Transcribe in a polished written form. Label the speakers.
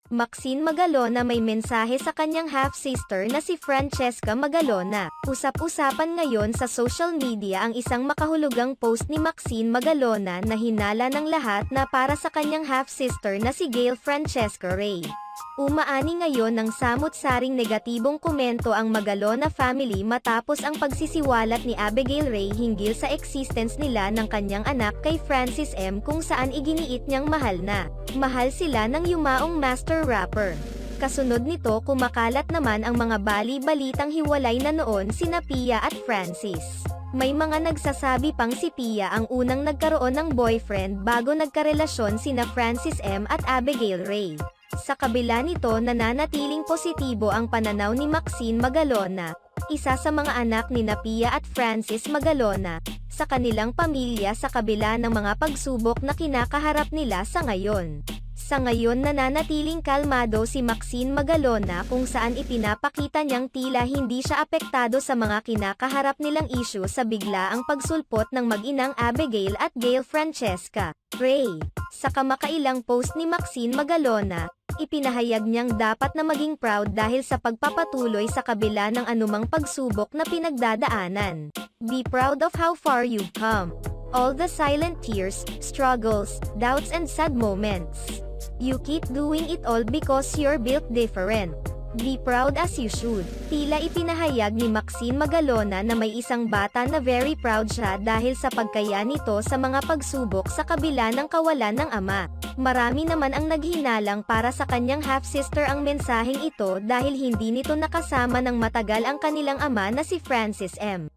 Speaker 1: Maxine Magalona may mensahe sa kanyang half-sister na si Francesca Magalona. Usap-usapan ngayon sa social media ang isang makahulugang post ni Maxine Magalona na hinala ng lahat na para sa kanyang half-sister na si Gayle Francesca Ray. Umaani ngayon ng samut-saring negatibong komento ang Magalona family matapos ang pagsisiwalat ni Abigail Ray hinggil sa existence nila ng kanyang anak kay Francis M kung saan iginiit niyang mahal na. Mahal sila ng yumaong master rapper. Kasunod nito kumakalat naman ang mga bali-balitang hiwalay na noon sina Pia at Francis. May mga nagsasabi pang si Pia ang unang nagkaroon ng boyfriend bago nagkarelasyon sina Francis M at Abigail Ray. Sa kabila nito nananatiling positibo ang pananaw ni Maxine Magalona, isa sa mga anak ni Pia at Francis Magalona, sa kanilang pamilya sa kabila ng mga pagsubok na kinakaharap nila sa ngayon. Sa ngayon nananatiling kalmado si Maxine Magalona kung saan ipinapakita niyang tila hindi siya apektado sa mga kinakaharap nilang isyu sa biglaang pagsulpot ng mag-inang Abigail at Gayle Francesca Ray. Sa kamakailang post ni Maxine Magalona, ipinahayag niyang dapat na maging proud dahil sa pagpapatuloy sa kabila ng anumang pagsubok na pinagdadaanan. Be proud of how far you've come. All the silent tears, struggles, doubts and sad moments. You keep doing it all because you're built different. Be proud as you should. Tila ipinahayag ni Maxine Magalona na may isang bata na very proud siya dahil sa pagkaya nito sa mga pagsubok sa kabila ng kawalan ng ama. Marami naman ang naghinalang para sa kanyang half-sister ang mensaheng ito dahil hindi nito nakasama ng matagal ang kanilang ama na si Francis M.